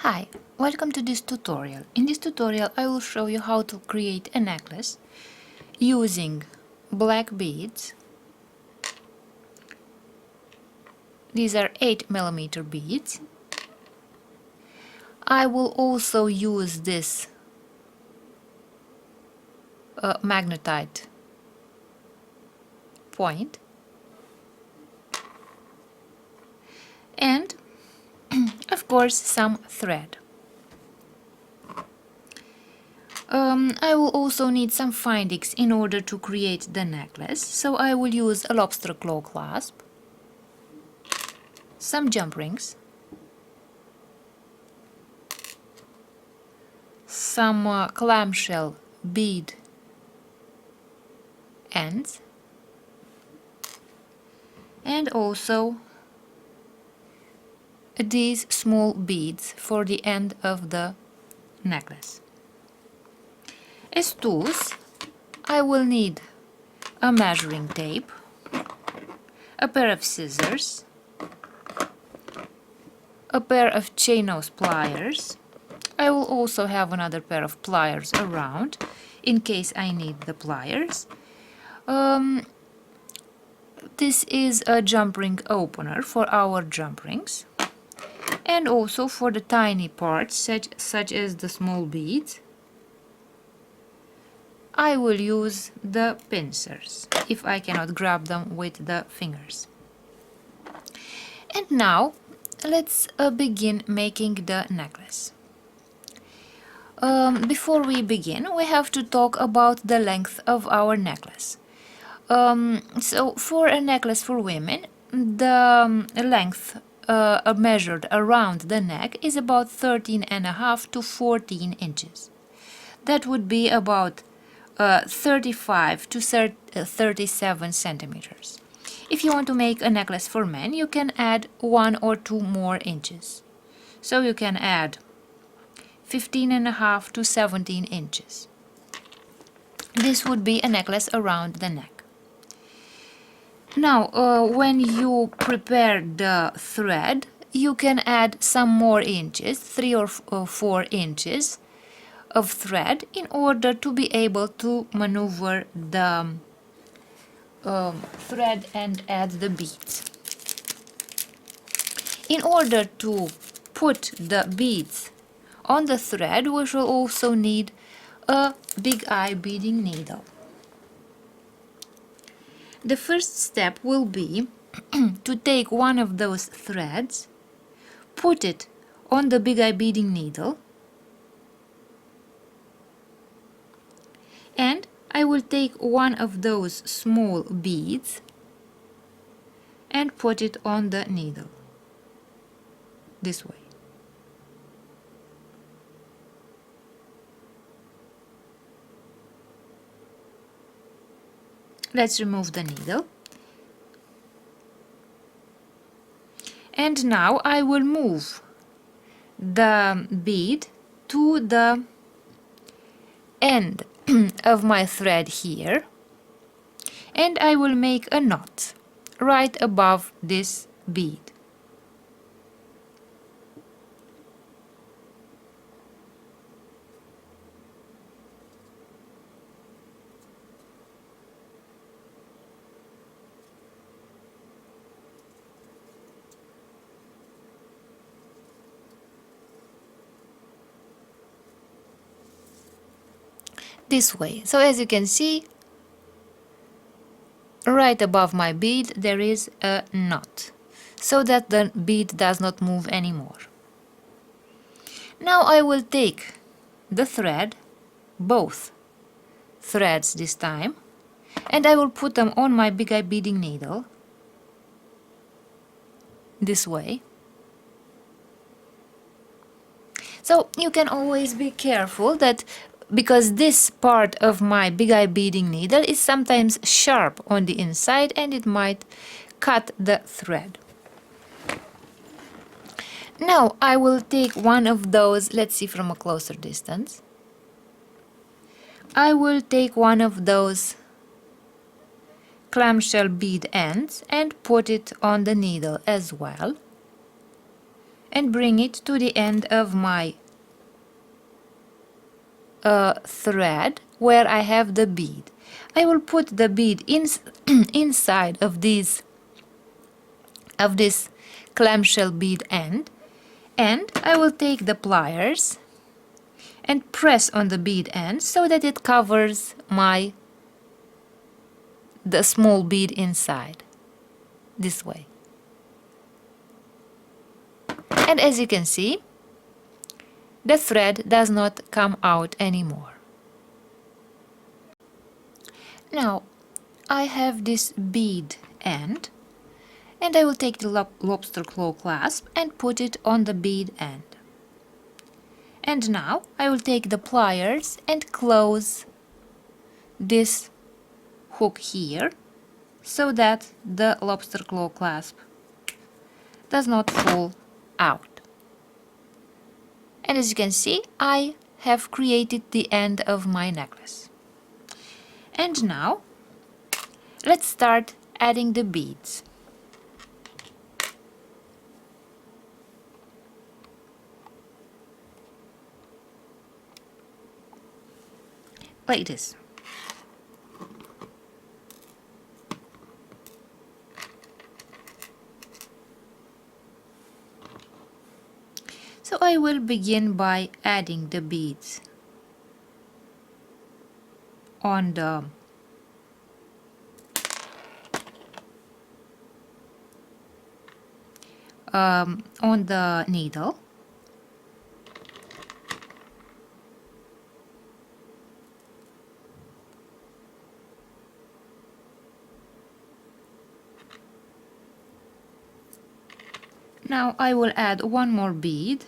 Hi, welcome to this tutorial. In this tutorial I will show you how to create a necklace using black beads. These are 8mm beads. I will also use this magnetite point and of course some thread. I will also need some findings in order to create the necklace, so I will use a lobster claw clasp, some jump rings, some clamshell bead ends, and also these small beads for the end of the necklace. As tools, I will need a measuring tape, a pair of scissors, a pair of chain nose pliers. I will also have another pair of pliers around in case I need the pliers. This is a jump ring opener for our jump rings, and also for the tiny parts such as the small beads I will use the pincers if I cannot grab them with the fingers. And now let's begin making the necklace. Before we begin, we have to talk about the length of our necklace. So for a necklace for women, the length measured around the neck is about 13.5 to 14 inches. That would be about 35 to 37 centimeters. If you want to make a necklace for men, you can add 1 or 2 more inches. So you can add 15.5 to 17 inches. This would be a necklace around the neck. Now, when you prepare the thread, you can add some more inches, 3 or 4 inches of thread, in order to be able to maneuver the thread and add the beads. In order to put the beads on the thread, we shall also need a big eye beading needle. The first step will be to take one of those threads, put it on the big eye beading needle, and I will take one of those small beads and put it on the needle, this way. Let's remove the needle. And now I will move the bead to the end of my thread here, and I will make a knot right above this bead. This way. So as you can see, right above my bead there is a knot, so that the bead does not move anymore. Now I will take the thread, both threads this time, and I will put them on my big eye beading needle, this way. So you can always be careful that, because this part of my big eye beading needle is sometimes sharp on the inside and it might cut the thread. Now I will take one of those, let's see from a closer distance. I will take one of those clamshell bead ends and put it on the needle as well. and bring it to the end of my thread where I have the bead. I will put the bead inside of this clamshell bead end, and I will take the pliers and press on the bead end so that it covers the small bead inside, this way. And as you can see, the thread does not come out anymore. Now I have this bead end, and I will take the lobster claw clasp and put it on the bead end. And now I will take the pliers and close this hook here so that the lobster claw clasp does not fall out. And as you can see, I have created the end of my necklace. And now let's start adding the beads. Like this. So I will begin by adding the beads on the needle. Now I will add one more bead,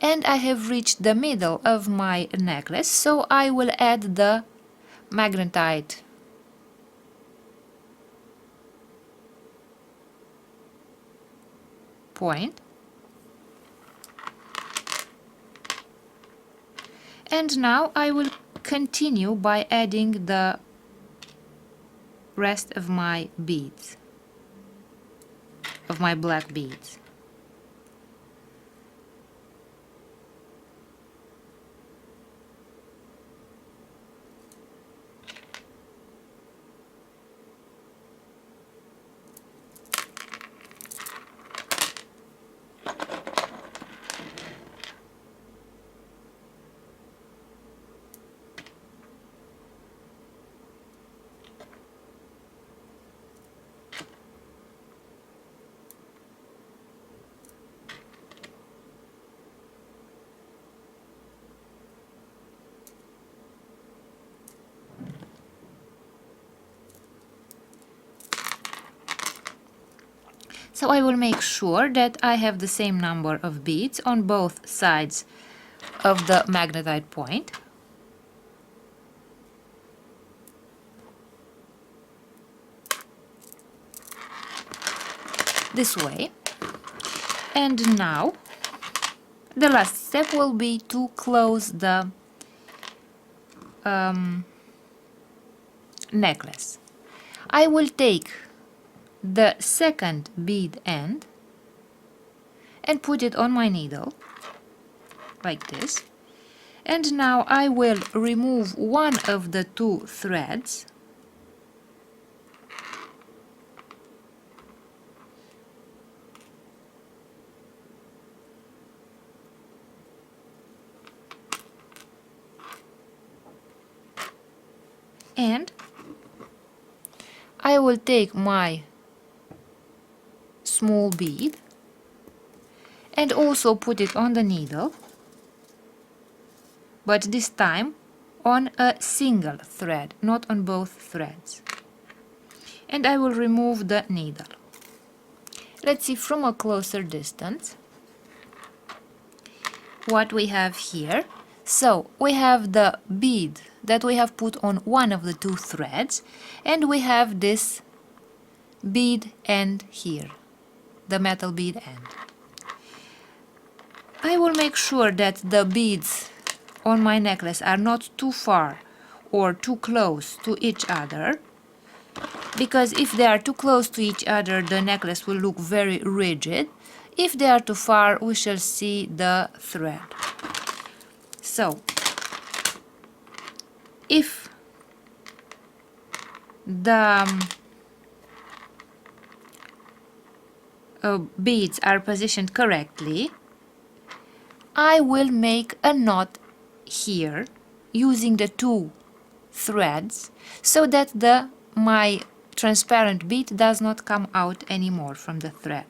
and I have reached the middle of my necklace, so I will add the magnetite point, and now I will continue by adding the rest of my beads, of my black beads. So I will make sure that I have the same number of beads on both sides of the magnetite point. This way. And now the last step will be to close the necklace. I will take the second bead end and put it on my needle like this, and now I will remove one of the two threads and I will take my small bead and also put it on the needle, but this time on a single thread, not on both threads. And I will remove the needle. Let's see from a closer distance what we have here. So we have the bead that we have put on one of the two threads, and we have this bead end here, the metal bead end. I will make sure that the beads on my necklace are not too far or too close to each other, because if they are too close to each other, the necklace will look very rigid. If they are too far, we shall see the thread. So, if the beads are positioned correctly, I will make a knot here using the two threads so that my transparent bead does not come out anymore from the thread.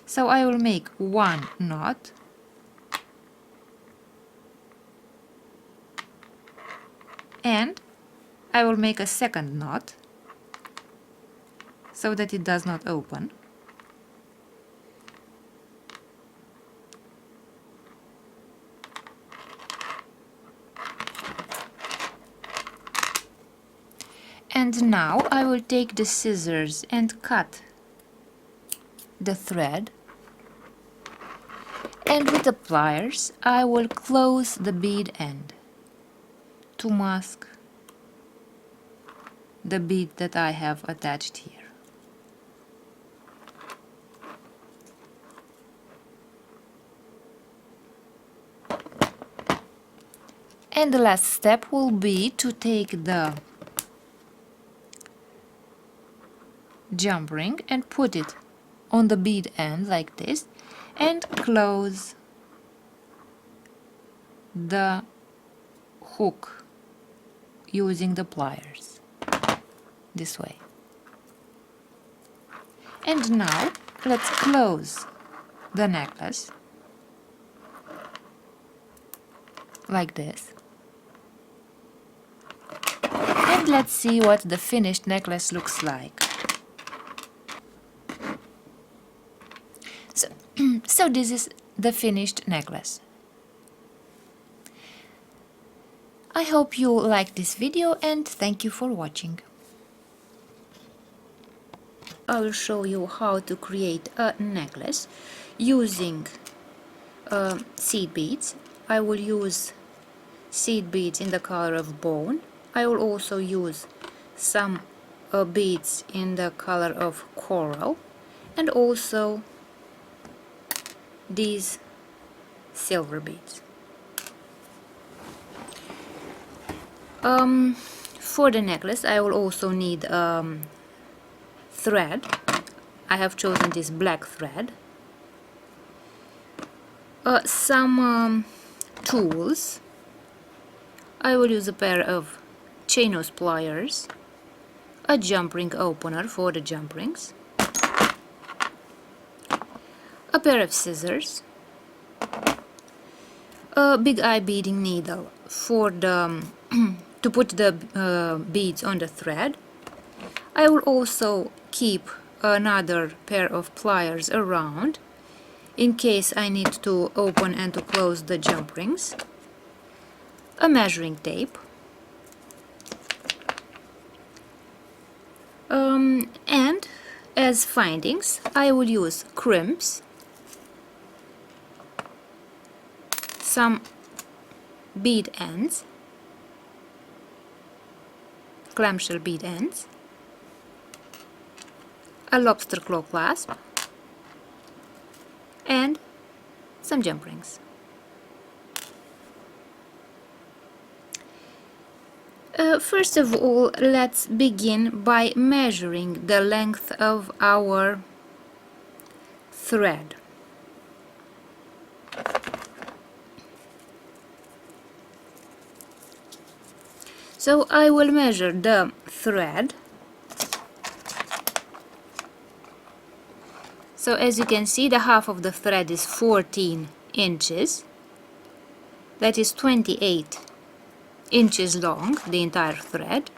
So I will make one knot, and I will make a second knot so that it does not open. And now I will take the scissors and cut the thread, and with the pliers I will close the bead end to mask the bead that I have attached here. And the last step will be to take the jump ring and put it on the bead end like this and close the hook using the pliers this way. And now let's close the necklace like this, and let's see what the finished necklace looks like. So this is the finished necklace. I hope you liked this video and thank you for watching. I will show you how to create a necklace using seed beads. I will use seed beads in the color of bone. I will also use some beads in the color of coral, and also these silver beads. For the necklace I will also need thread. I have chosen this black thread, some tools. I will use a pair of chain nose pliers, a jump ring opener for the jump rings, a pair of scissors, a big eye beading needle for the to put the beads on the thread. I will also keep another pair of pliers around in case I need to open and to close the jump rings, a measuring tape, and as findings I will use crimps, some bead ends, clamshell bead ends, a lobster claw clasp, and some jump rings. First of all, let's begin by measuring the length of our thread. So I will measure the thread. So as you can see, the half of the thread is 14 inches. That is 28 inches long, the entire thread.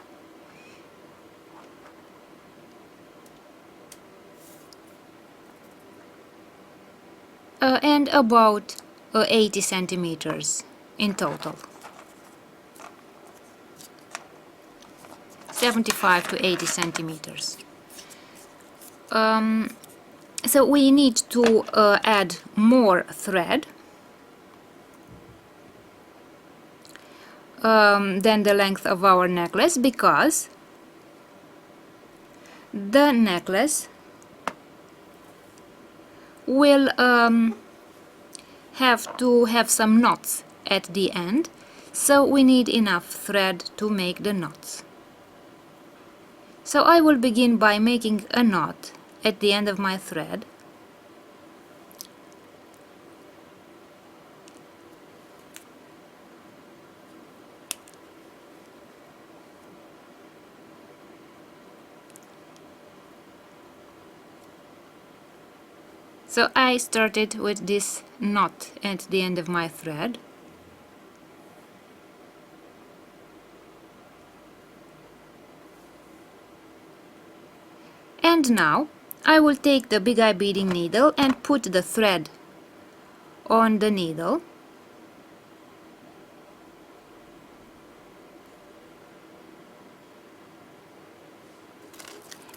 And about 80 centimeters in total. 75 to 80 centimeters. So we need to add more thread than the length of our necklace, because the necklace will have to have some knots at the end, so we need enough thread to make the knots. So I will begin by making a knot at the end of my thread. So I started with this knot at the end of my thread. And now I will take the big eye beading needle and put the thread on the needle.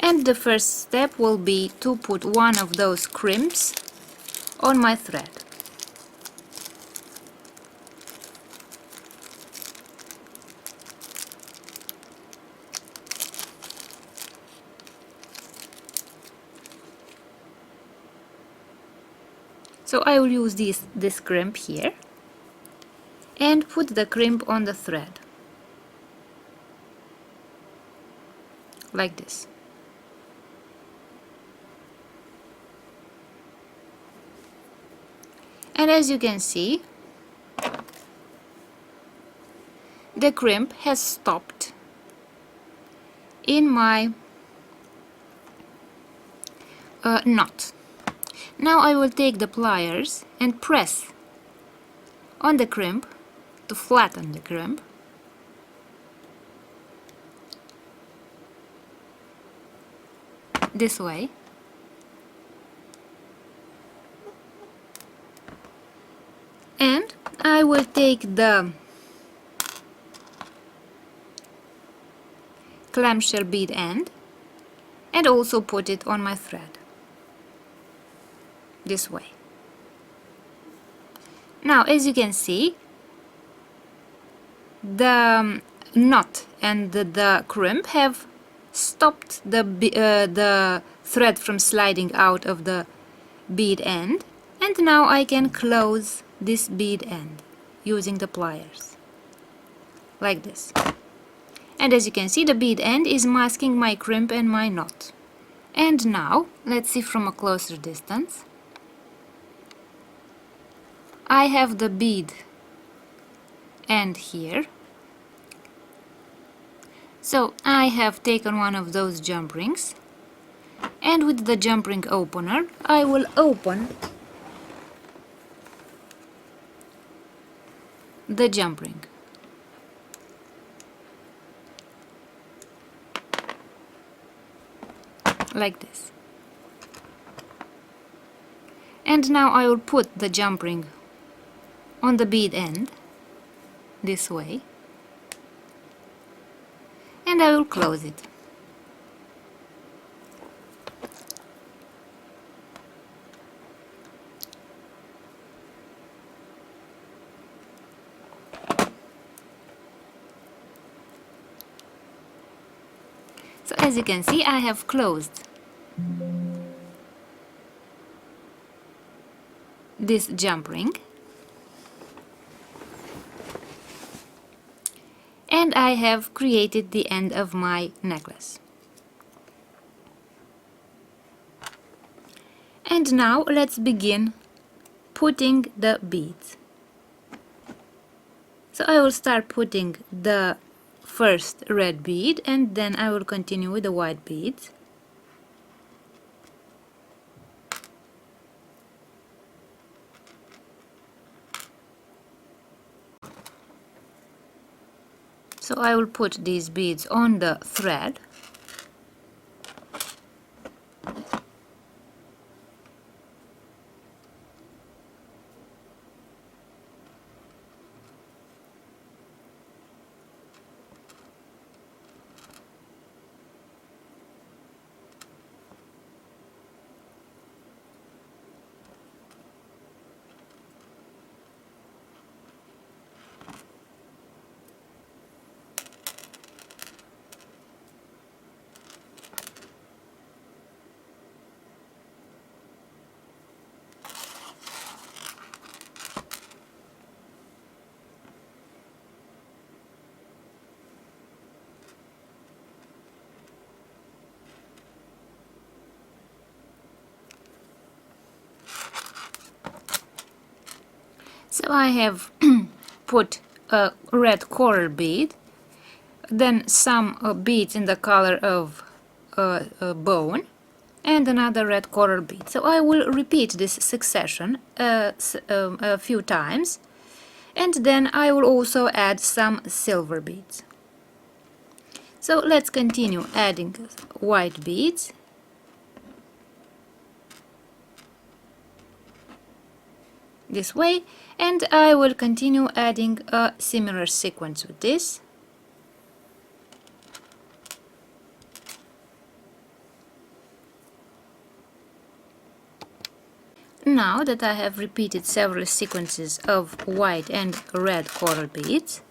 And the first step will be to put one of those crimps on my thread. So I will use this crimp here and put the crimp on the thread, like this. And as you can see, the crimp has stopped in my knot. Now I will take the pliers and press on the crimp to flatten the crimp. This way. And I will take the clamshell bead end and also put it on my thread. This way. Now, as you can see, the knot and the crimp have stopped the thread from sliding out of the bead end, and now I can close this bead end using the pliers, like this. And as you can see, the bead end is masking my crimp and my knot. And now, let's see from a closer distance. I have the bead end here. So I have taken one of those jump rings, and with the jump ring opener I will open the jump ring. Like this. And now I will put the jump ring on the bead end, this way, and I will close it. So as you can see, I have closed this jump ring, and I have created the end of my necklace. And now let's begin putting the beads. So I will start putting the first red bead, and then I will continue with the white beads. So I will put these beads on the thread. So I have put a red coral bead, then some beads in the color of a bone, and another red coral bead. So I will repeat this succession a few times, and then I will also add some silver beads. So let's continue adding white beads. This way, and I will continue adding a similar sequence with this. Now that I have repeated several sequences of white and red coral beads,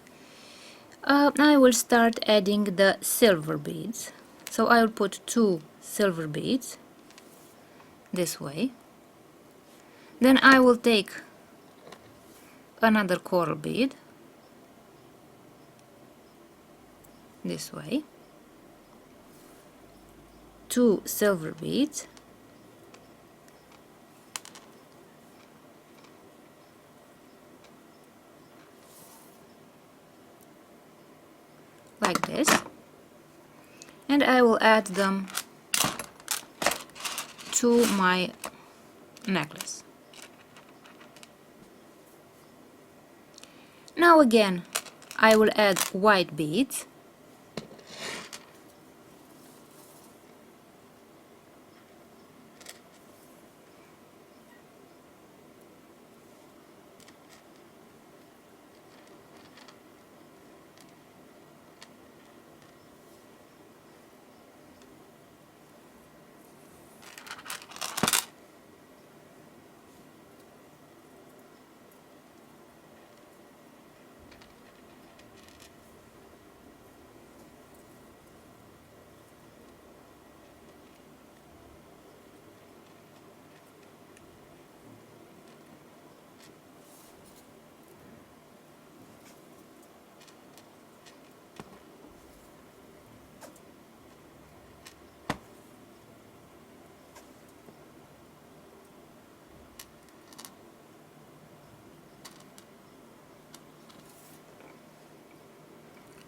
I will start adding the silver beads. So I will put 2 silver beads this way. Then I will take another coral bead this way, 2 silver beads, like this, and I will add them to my necklace. Now again I will add white beads.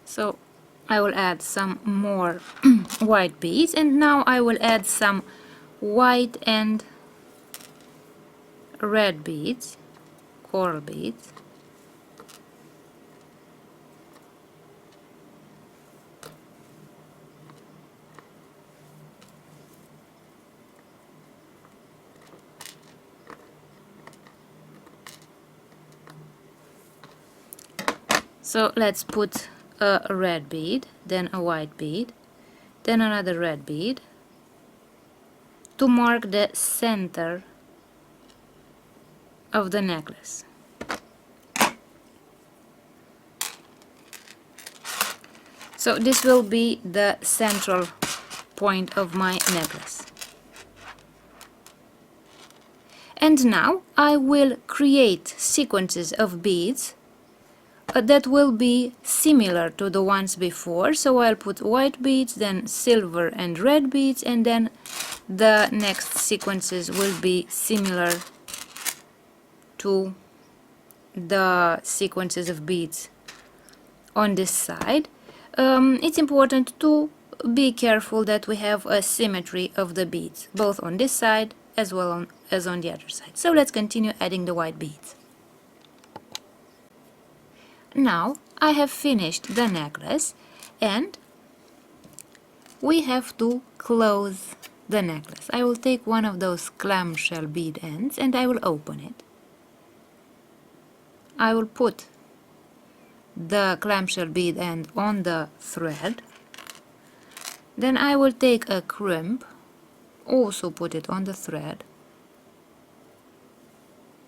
So I will add some more white beads, and now I will add some white and red beads, coral beads. So let's put a red bead, then a white bead, then another red bead to mark the center of the necklace. So this will be the central point of my necklace. And now I will create sequences of beads that will be similar to the ones before. So I'll put white beads, then silver and red beads, and then the next sequences will be similar to the sequences of beads on this side. It's important to be careful that we have a symmetry of the beads, both on this side as well as on the other side. So let's continue adding the white beads. Now I have finished the necklace, and we have to close the necklace. I will take one of those clamshell bead ends and I will open it. I will put the clamshell bead end on the thread. Then I will take a crimp, also put it on the thread,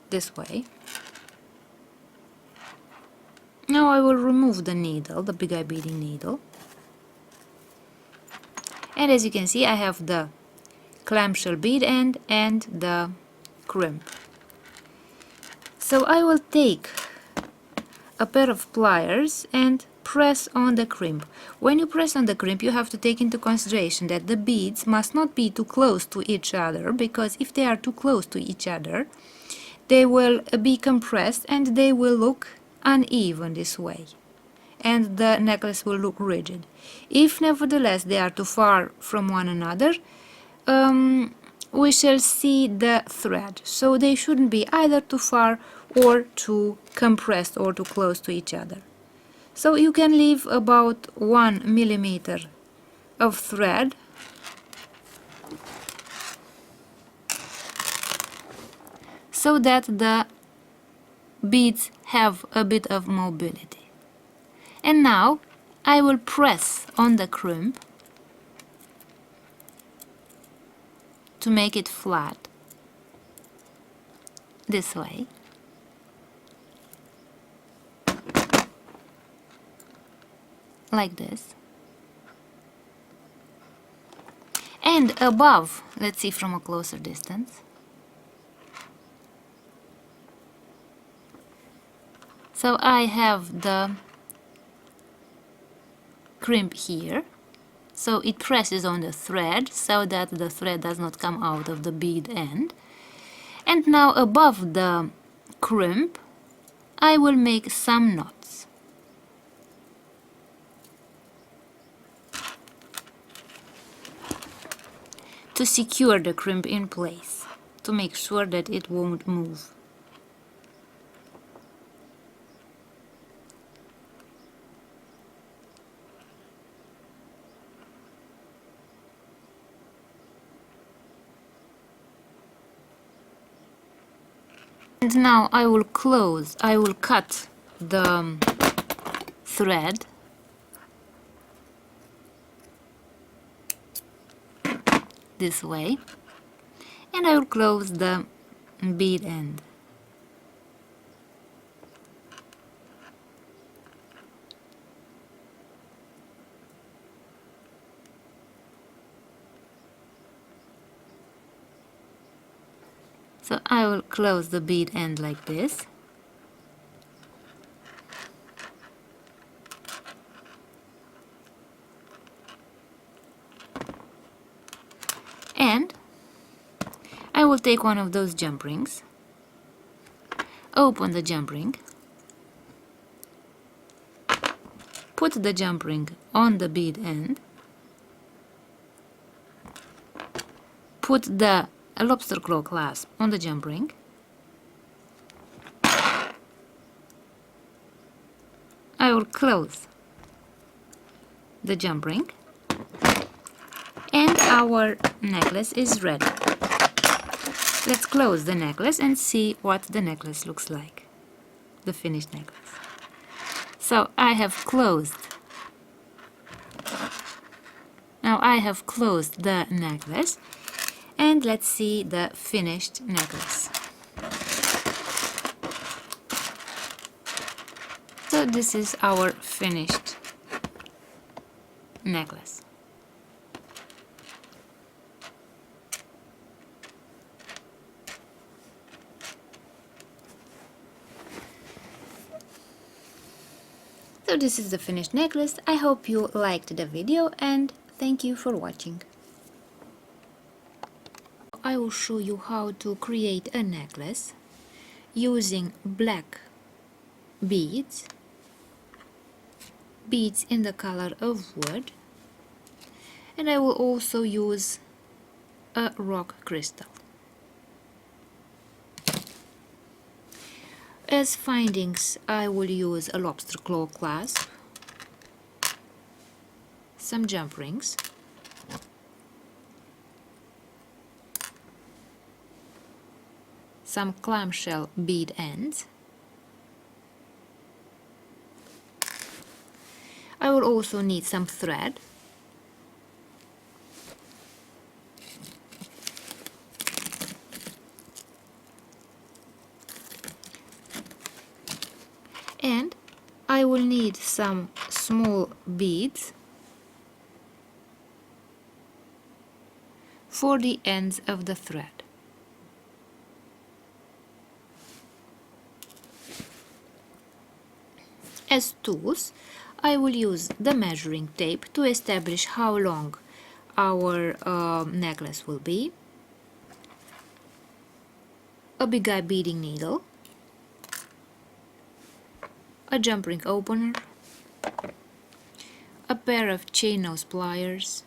this way. Now I will remove the needle, the big eye beading needle. And as you can see, I have the clamshell bead end and the crimp. So I will take a pair of pliers and press on the crimp. When you press on the crimp, you have to take into consideration that the beads must not be too close to each other, because if they are too close to each other, they will be compressed and they will look uneven this way, and the necklace will look rigid. If nevertheless they are too far from one another, we shall see the thread, so they shouldn't be either too far or too compressed or too close to each other. So you can leave about 1 millimeter of thread so that the beads have a bit of mobility. And now I will press on the crimp to make it flat this way. Like this. And above, let's see from a closer distance. So I have the crimp here, so it presses on the thread so that the thread does not come out of the bead end. And now above the crimp I will make some knots. To secure the crimp in place, to make sure that it won't move. And now I will cut the thread this way, and I will close the bead end. So I will close the bead end like this. And I will take one of those jump rings, open the jump ring, put the jump ring on the bead end, put the lobster claw clasp on the jump ring, I will close the jump ring, and our necklace is ready. Let's close the necklace and see what the necklace looks like, the finished necklace. So I have closed. Now I have closed the necklace, and let's see the finished necklace. So this is our finished necklace. So this is the finished necklace. I hope you liked the video and thank you for watching. I will show you how to create a necklace using black beads in the color of wood, and I will also use a rock crystal. As findings, I will use a lobster claw clasp, some jump rings, some clamshell bead ends. I will also need some thread, and I will need some small beads for the ends of the thread. As tools, I will use the measuring tape to establish how long our necklace will be, a big eye beading needle, a jump ring opener, a pair of chain nose pliers,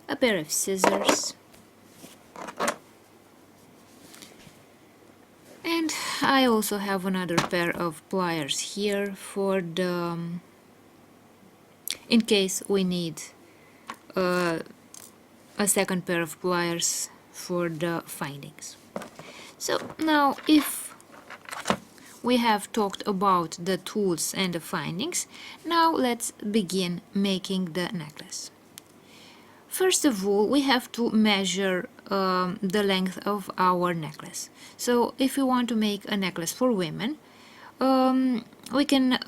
a pair of scissors, and I also have another pair of pliers here for the in case we need a second pair of pliers for the findings. So now, if we have talked about the tools and the findings, now let's begin making the necklace. First of all, we have to measure the length of our necklace. So if we want to make a necklace for women, we can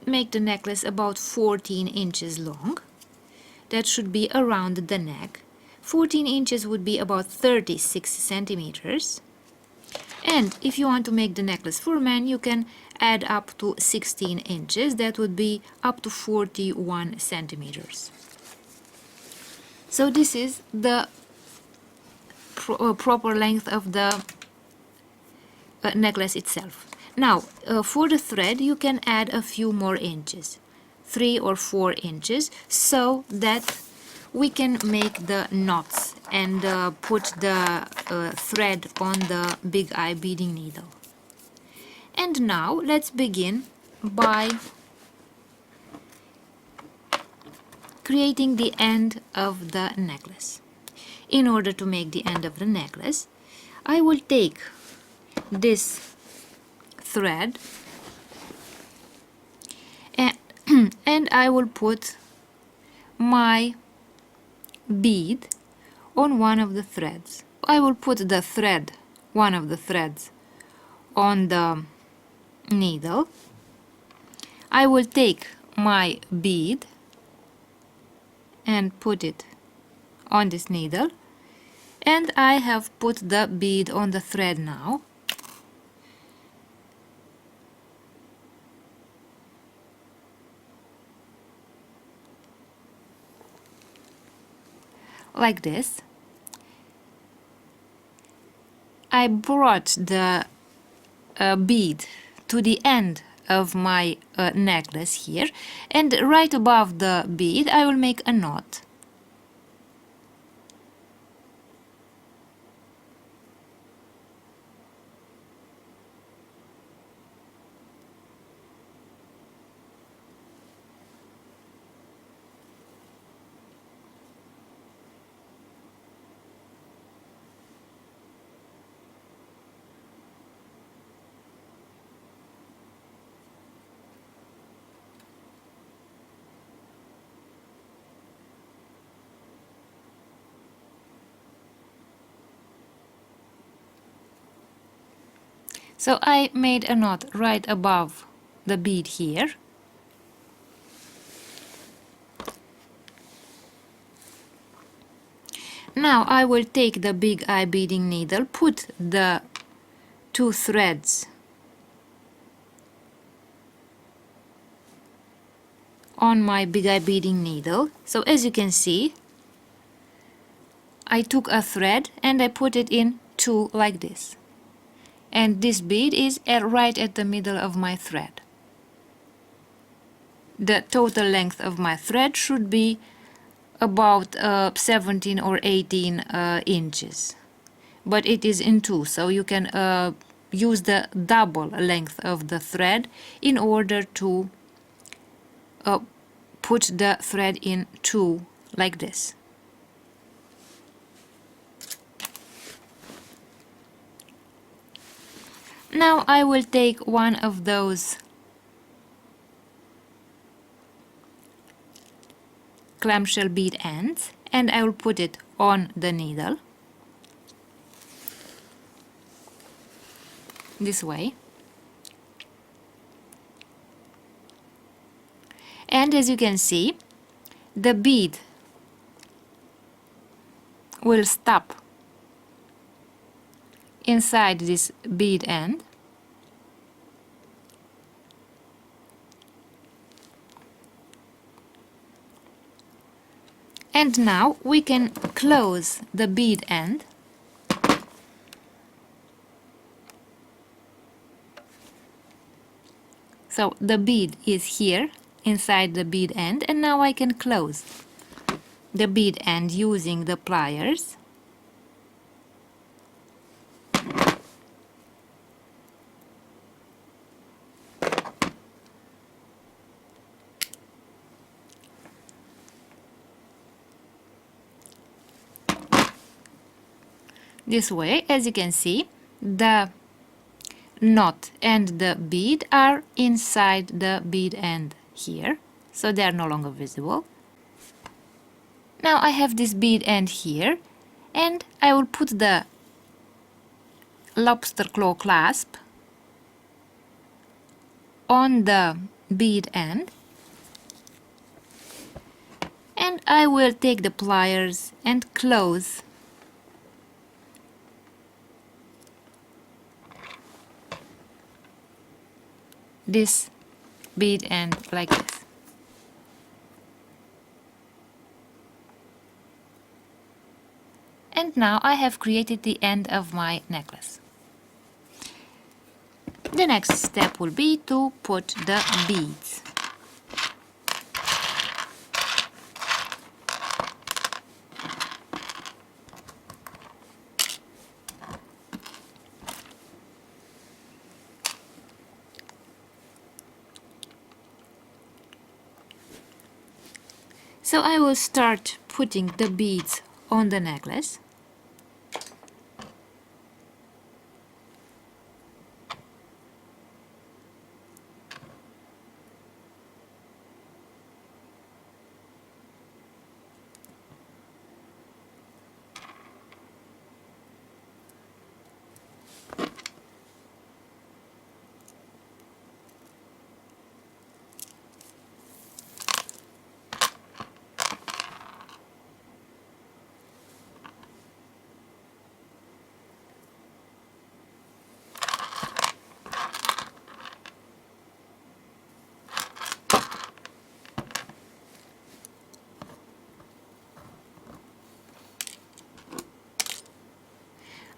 make the necklace about 14 inches long. That should be around the neck. 14 inches would be about 36 centimeters. And if you want to make the necklace for men, you can add up to 16 inches. That would be up to 41 centimeters. So this is the proper length of the necklace itself. Now, for the thread, you can add a few more inches, 3 or 4 inches, so that we can make the knots and put the thread on the big eye beading needle. And now let's begin by creating the end of the necklace. In order to make the end of the necklace, I will take this thread and I will put my bead on one of the threads. I will put the thread, one of the threads, on the needle. I will take my bead and put it on this needle, and I have put the bead on the thread now. Like this. I brought the bead to the end of my necklace here, and right above the bead I will make a knot. So I made a knot right above the bead here. Now I will take the big eye beading needle, put the two threads on my big eye beading needle. So as you can see, I took a thread and I put it in two like this. And this bead is right at the middle of my thread. The total length of my thread should be about 17 or 18 inches, but it is in two, so you can use the double length of the thread in order to put the thread in two like this. Now I will take one of those clamshell bead ends and I will put it on the needle this way. And as you can see, the bead will stop inside this bead end, And now we can close the bead end. So the bead is here inside the bead end, and now I can close the bead end using the pliers. This way, as you can see, the knot and the bead are inside the bead end here, so they are no longer visible. Now I have this bead end here, and I will put the lobster claw clasp on the bead end, and I will take the pliers and close this bead end like this. And now I have created the end of my necklace. The next step will be to put the beads. So I will start putting the beads on the necklace.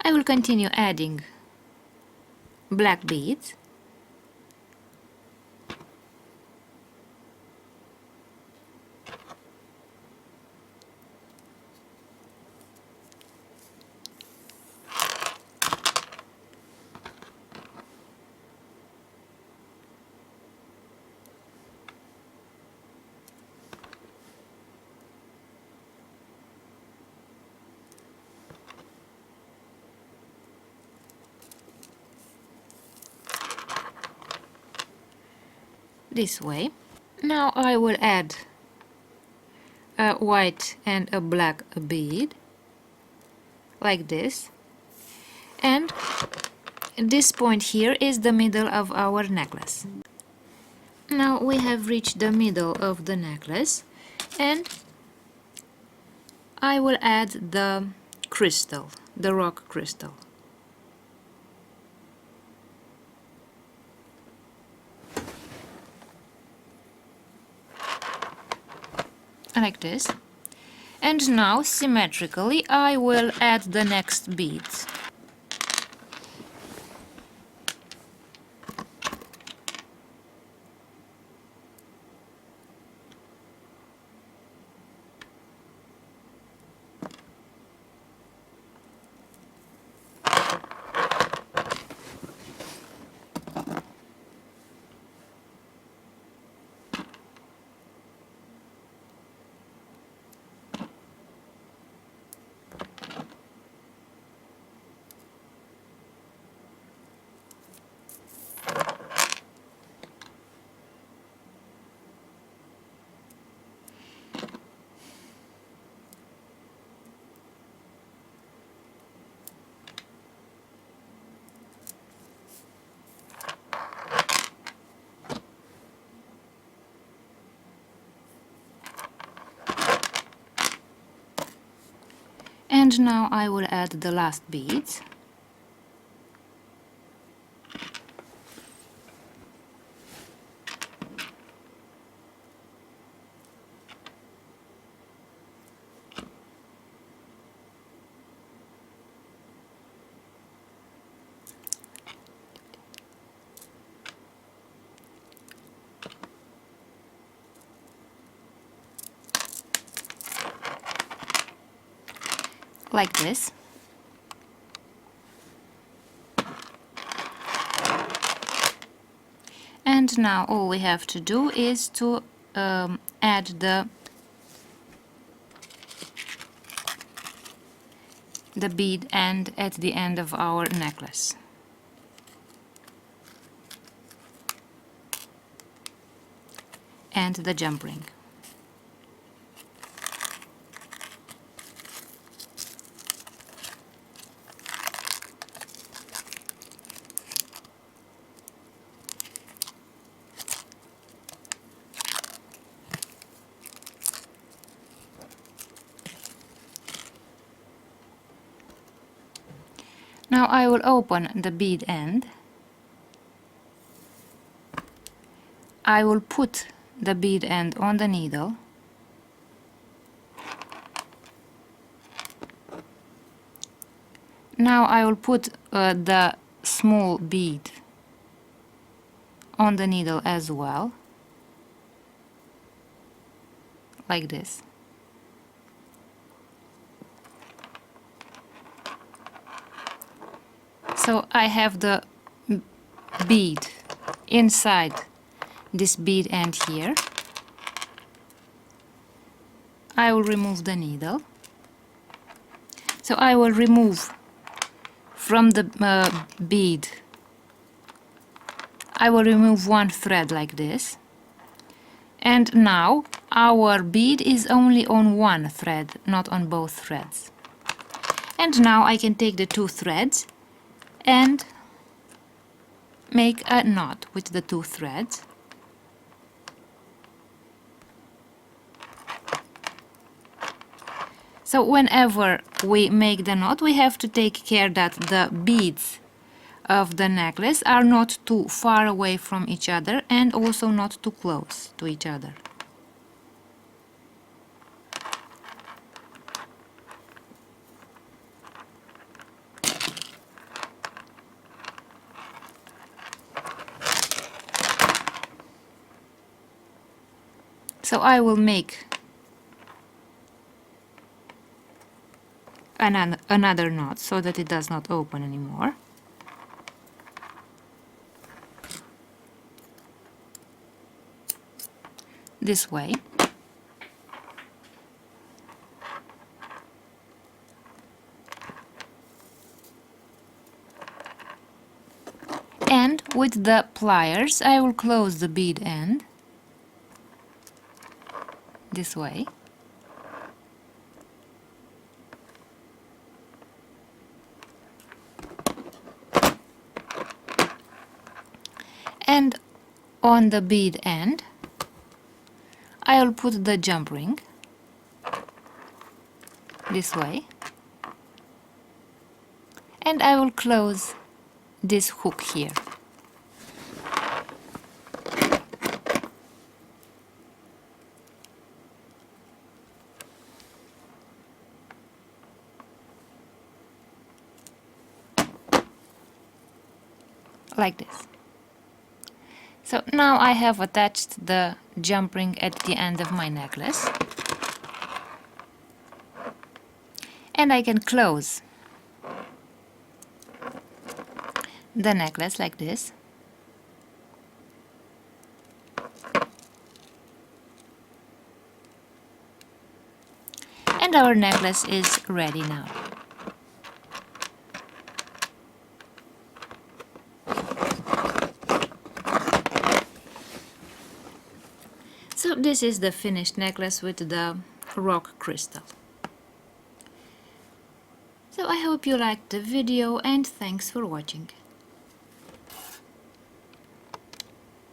I will continue adding black beads. This way. Now I will add a white and a black bead like this, and this point here is the middle of our necklace. Now we have reached the middle of the necklace, and I will add the crystal, the rock crystal. Like this. And now symmetrically I will add the next beads. And now I will add the last beads. like this. And now all we have to do is to add the bead end at the end of our necklace. And the jump ring. Now I will open the bead end. I will put the bead end on the needle. Now I will put the small bead on the needle as well, like this. So I have the bead inside this bead end here. I will remove the needle. So I will remove from the bead, I will remove one thread like this. And now our bead is only on one thread, not on both threads. And now I can take the two threads and make a knot with the two threads. So whenever we make the knot, we have to take care that the beads of the necklace are not too far away from each other and also not too close to each other. So I will make another knot so that it does not open anymore. This way. And with the pliers I will close the bead end this way. And on the bead end I will put the jump ring this way, and I will close this hook here. Like this. So now I have attached the jump ring at the end of my necklace, and I can close the necklace like this. And our necklace is ready now. So this is the finished necklace with the rock crystal. So I hope you liked the video and thanks for watching.